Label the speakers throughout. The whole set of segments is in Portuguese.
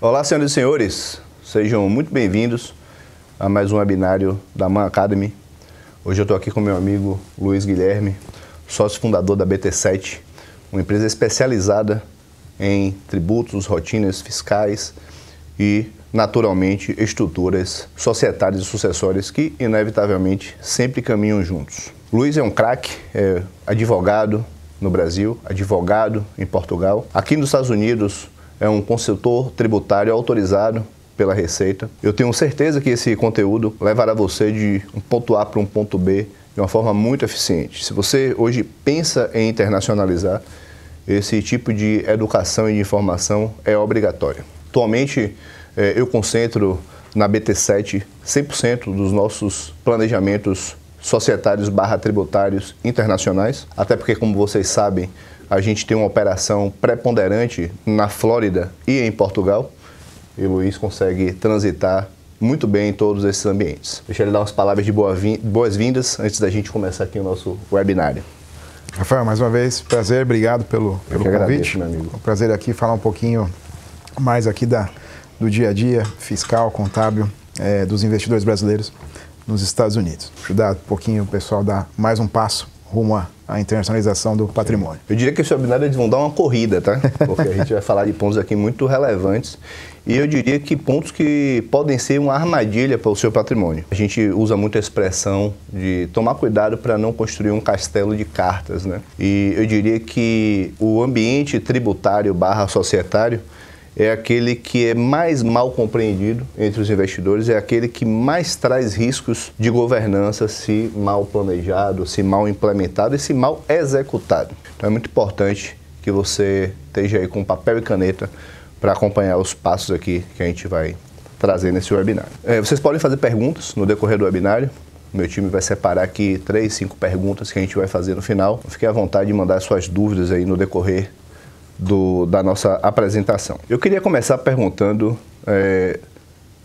Speaker 1: Olá, senhoras e senhores, sejam muito bem-vindos a mais um webinário da Man Academy. Hoje eu estou aqui com meu amigo Luiz Guilherme, sócio fundador da BT7, uma empresa especializada em tributos, rotinas fiscais e, naturalmente, estruturas societárias e sucessórias que, inevitavelmente, sempre caminham juntos. Luiz é um craque, é advogado no Brasil, advogado em Portugal. Aqui nos Estados Unidos, é um consultor tributário autorizado pela Receita. Eu tenho certeza que esse conteúdo levará você de um ponto A para um ponto B de uma forma muito eficiente. Se você hoje pensa em internacionalizar, esse tipo de educação e de informação é obrigatória. Atualmente, eu concentro na BT7 100% dos nossos planejamentos societários / tributários internacionais, até porque, como vocês sabem, a gente tem uma operação preponderante na Flórida e em Portugal, e o Luiz consegue transitar muito bem em todos esses ambientes. Deixa ele dar umas palavras de boas-vindas antes da gente começar aqui o nosso webinário.
Speaker 2: Rafael, mais uma vez, prazer, obrigado pelo convite.
Speaker 1: Agradeço, meu amigo.
Speaker 2: É um prazer aqui falar um pouquinho mais aqui do dia a dia fiscal, contábil dos investidores brasileiros nos Estados Unidos. Ajudar um pouquinho o pessoal a dar mais um passo rumo à internacionalização do patrimônio.
Speaker 1: Eu diria que esse webinário eles vão dar uma corrida, tá? Porque a gente vai falar de pontos aqui muito relevantes e eu diria que pontos que podem ser uma armadilha para o seu patrimônio. A gente usa muito a expressão de tomar cuidado para não construir um castelo de cartas, né? E eu diria que o ambiente tributário / societário é aquele que é mais mal compreendido entre os investidores, é aquele que mais traz riscos de governança se mal planejado, se mal implementado e se mal executado. Então é muito importante que você esteja aí com papel e caneta para acompanhar os passos aqui que a gente vai trazer nesse webinário. Vocês podem fazer perguntas no decorrer do webinário. Meu time vai separar aqui 3, 5 perguntas que a gente vai fazer no final. Fique à vontade de mandar suas dúvidas aí no decorrer da nossa apresentação. Eu queria começar perguntando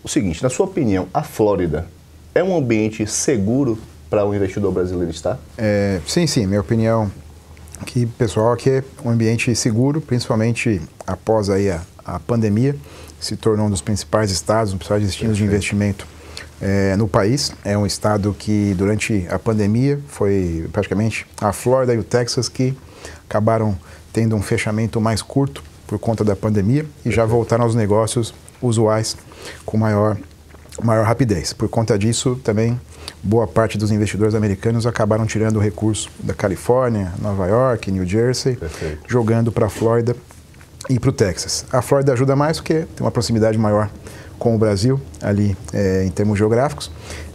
Speaker 1: o seguinte: na sua opinião, a Flórida é um ambiente seguro para o investidor brasileiro estar?
Speaker 2: Sim, minha opinião aqui, pessoal, aqui é um ambiente seguro, principalmente após aí a pandemia, se tornou um dos principais estados, um dos principais destinos de investimento no país. É um estado que durante a pandemia foi praticamente a Flórida e o Texas que acabaram tendo um fechamento mais curto por conta da pandemia e já voltaram aos negócios usuais com maior rapidez. Por conta disso, também, boa parte dos investidores americanos acabaram tirando o recurso da Califórnia, Nova York, New Jersey, jogando para a Flórida e para o Texas. A Flórida ajuda mais porque tem uma proximidade maior com o Brasil, ali em termos geográficos,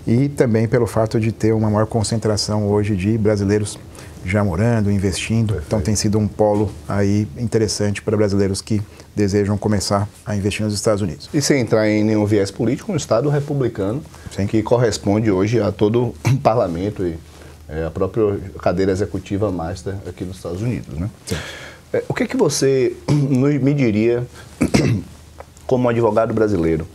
Speaker 2: e também pelo fato de ter uma maior concentração hoje de brasileiros já morando, investindo. Então tem sido um polo aí interessante para brasileiros que desejam começar a investir nos Estados Unidos.
Speaker 1: E sem entrar em nenhum viés político, um estado republicano, sim, que corresponde hoje a todo o parlamento e a própria cadeira executiva master aqui nos Estados Unidos, né? O que você me diria como advogado brasileiro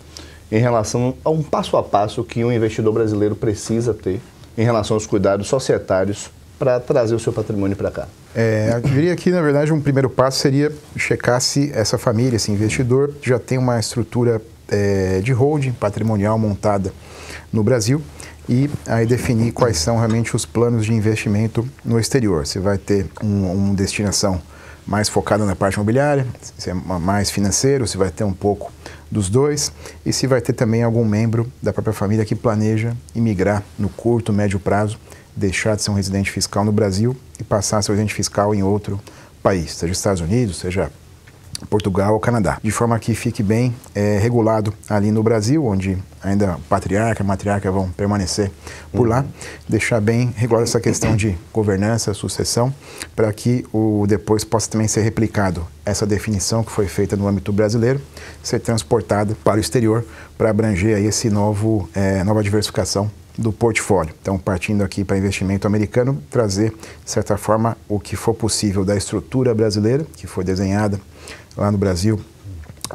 Speaker 1: em relação a um passo a passo que um investidor brasileiro precisa ter em relação aos cuidados societários para trazer o seu patrimônio para cá?
Speaker 2: Eu diria que, na verdade, um primeiro passo seria checar se essa família, esse investidor, já tem uma estrutura de holding patrimonial montada no Brasil e aí definir quais são realmente os planos de investimento no exterior. Se vai ter uma destinação mais focada na parte imobiliária, se é mais financeiro, se vai ter um pouco dos dois e se vai ter também algum membro da própria família que planeja imigrar no curto, médio prazo, deixar de ser um residente fiscal no Brasil e passar a ser um residente fiscal em outro país, seja Estados Unidos, seja Portugal ou Canadá, de forma que fique bem regulado ali no Brasil, onde ainda patriarca e matriarca vão permanecer por lá, deixar bem regulada essa questão de governança, sucessão, para que depois possa também ser replicado essa definição que foi feita no âmbito brasileiro, ser transportada para o exterior para abranger aí esse nova diversificação do portfólio. Então, partindo aqui para investimento americano, trazer, de certa forma, o que for possível da estrutura brasileira, que foi desenhada lá no Brasil,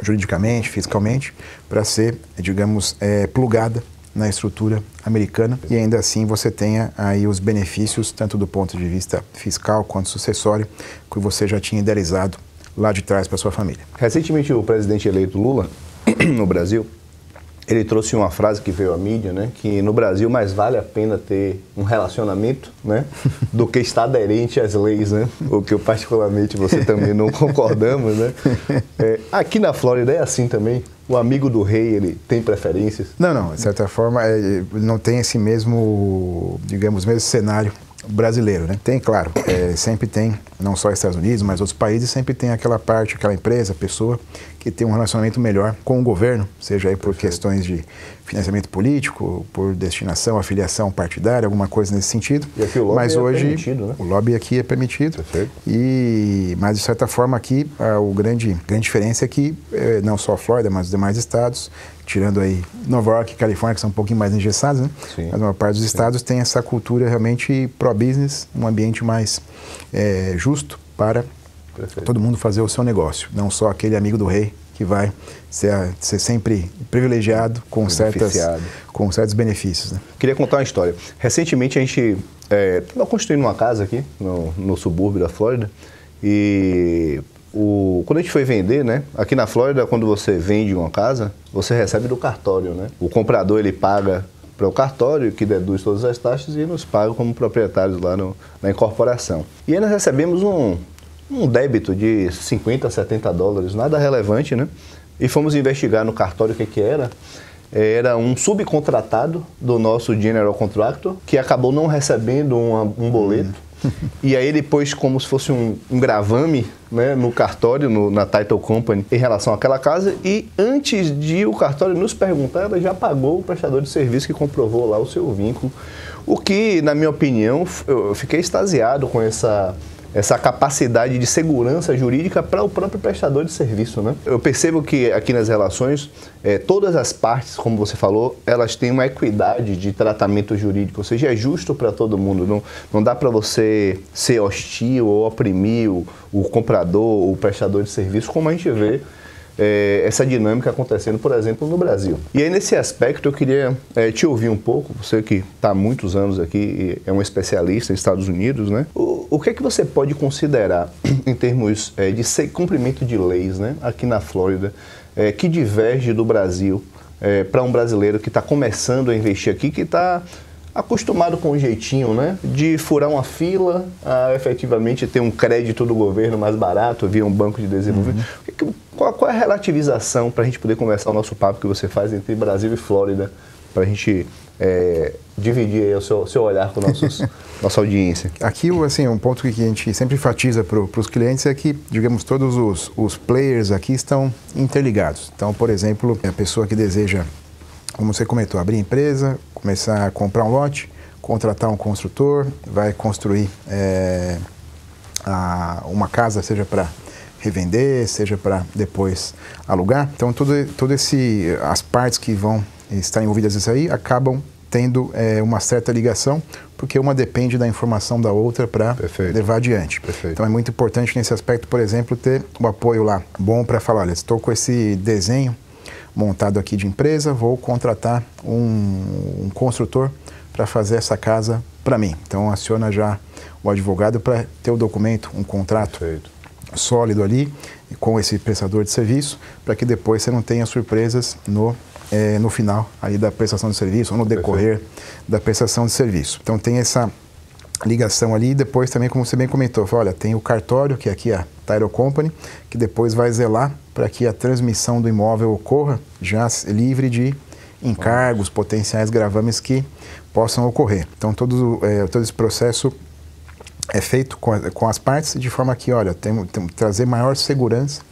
Speaker 2: juridicamente, fiscalmente, para ser, digamos, plugada na estrutura americana e ainda assim você tenha aí os benefícios, tanto do ponto de vista fiscal quanto sucessório, que você já tinha idealizado lá de trás para sua família.
Speaker 1: Recentemente, o presidente eleito Lula no Brasil, ele trouxe uma frase que veio à mídia, né? Que no Brasil mais vale a pena ter um relacionamento, né? Do que estar aderente às leis, né? O que eu particularmente, você também não concordamos, né? Aqui na Flórida é assim também? O amigo do rei, ele tem preferências?
Speaker 2: Não, de certa forma, não tem esse mesmo, digamos, mesmo cenário brasileiro, né? Tem, claro, sempre tem, não só Estados Unidos, mas outros países, sempre tem aquela parte, aquela empresa, pessoa que tem um relacionamento melhor com o governo, seja aí por questões de financiamento político, por destinação, afiliação partidária, alguma coisa nesse sentido.
Speaker 1: E aqui o lobby
Speaker 2: mas hoje,
Speaker 1: permitido, né?
Speaker 2: O lobby aqui é permitido. Mas, de certa forma, aqui, a grande diferença é que não só a Flórida, mas os demais estados, tirando aí Nova York e Califórnia, que são um pouquinho mais engessados, né?
Speaker 1: Sim.
Speaker 2: Mas a maior parte dos estados tem essa cultura realmente pró-business, um ambiente mais justo para todo mundo fazer o seu negócio. Não só aquele amigo do rei que vai ser sempre privilegiado com certos benefícios, né?
Speaker 1: Queria contar uma história. Recentemente a gente estava construindo uma casa aqui no subúrbio da Flórida e quando a gente foi vender, né? Aqui na Flórida, quando você vende uma casa, você recebe do cartório, né? O comprador, ele paga para o cartório, que deduz todas as taxas e nos paga como proprietários lá na incorporação. E aí nós recebemos um débito de 50 a 70 dólares, nada relevante, né? E fomos investigar no cartório o que era. Era um subcontratado do nosso General Contractor, que acabou não recebendo um boleto. E aí ele pôs como se fosse um gravame, né, no cartório, na Title Company, em relação àquela casa. E antes de o cartório nos perguntar, ela já pagou o prestador de serviço que comprovou lá o seu vínculo. O que, na minha opinião, eu fiquei extasiado com essa capacidade de segurança jurídica para o próprio prestador de serviço, né? Eu percebo que aqui nas relações, todas as partes, como você falou, elas têm uma equidade de tratamento jurídico, ou seja, é justo para todo mundo. Não dá para você ser hostil ou oprimir o comprador ou o prestador de serviço, como a gente vê essa dinâmica acontecendo, por exemplo, no Brasil. E aí, nesse aspecto, eu queria te ouvir um pouco, você que está há muitos anos aqui e é um especialista nos Estados Unidos, né? O que é que você pode considerar em termos de cumprimento de leis, né, aqui na Flórida, que diverge do Brasil para um brasileiro que está começando a investir aqui, que está acostumado com o jeitinho, né, de furar uma fila a efetivamente ter um crédito do governo mais barato via um banco de desenvolvimento? Qual é a relativização para a gente poder conversar o nosso papo que você faz entre Brasil e Flórida, para a gente dividir aí o seu olhar com nossa audiência?
Speaker 2: Aqui, assim, um ponto que a gente sempre enfatiza para os clientes é que, digamos, todos os players aqui estão interligados. Então, por exemplo, a pessoa que deseja, como você comentou, abrir empresa, começar a comprar um lote, contratar um construtor, vai construir uma casa, seja para revender, seja para depois alugar. Então, as partes que vão estar envolvidas nisso aí acabam tendo uma certa ligação, porque uma depende da informação da outra para levar adiante.
Speaker 1: Perfeito.
Speaker 2: Então, é muito importante nesse aspecto, por exemplo, ter o apoio lá bom para falar, olha, estou com esse desenho montado aqui de empresa, vou contratar um construtor para fazer essa casa para mim. Então, aciona já o advogado para ter o documento, um contrato sólido ali, com esse prestador de serviço, para que depois você não tenha surpresas no final aí da prestação de serviço ou no decorrer da prestação de serviço. Então, tem essa ligação ali e depois também, como você bem comentou, olha, tem o cartório, que aqui é a Title Company, que depois vai zelar para que a transmissão do imóvel ocorra já livre de encargos, potenciais gravames que possam ocorrer. Então, todo esse processo é feito com as partes de forma que, olha, temos trazer maior segurança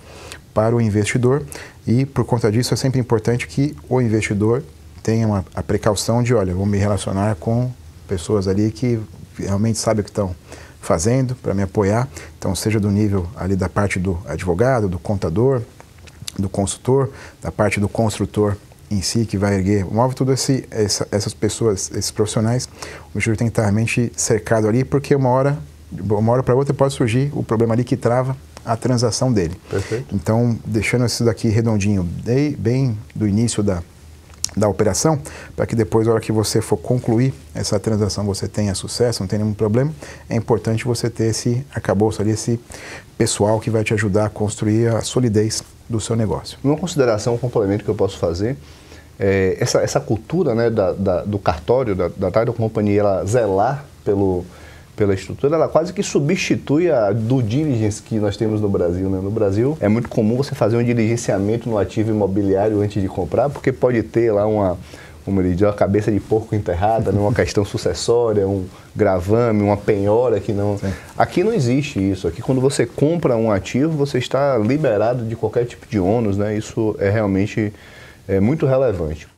Speaker 2: para o investidor e, por conta disso, é sempre importante que o investidor tenha a precaução de, olha, vou me relacionar com pessoas ali que realmente sabem o que estão fazendo para me apoiar. Então, seja do nível ali da parte do advogado, do contador, do consultor, da parte do construtor em si, que vai erguer o imóvel, todas essas pessoas, esses profissionais, o investidor tem que estar realmente cercado ali, porque uma hora para outra pode surgir o problema ali que trava a transação dele.
Speaker 1: Perfeito.
Speaker 2: Então, deixando isso daqui redondinho, bem do início da da operação, para que depois, na hora que você for concluir essa transação, você tenha sucesso, não tenha nenhum problema. É importante você ter esse arcabouço ali, esse pessoal que vai te ajudar a construir a solidez do seu negócio.
Speaker 1: Uma consideração, um complemento que eu posso fazer, essa cultura, né, do cartório, da title company, ela zelar pela estrutura, ela quase que substitui a due diligence que nós temos no Brasil, né? No Brasil é muito comum você fazer um diligenciamento no ativo imobiliário antes de comprar, porque pode ter lá uma cabeça de porco enterrada, né? Uma questão sucessória, um gravame, uma penhora que não... Sim. Aqui não existe isso. Aqui quando você compra um ativo, você está liberado de qualquer tipo de ônus, né? Isso é realmente muito relevante.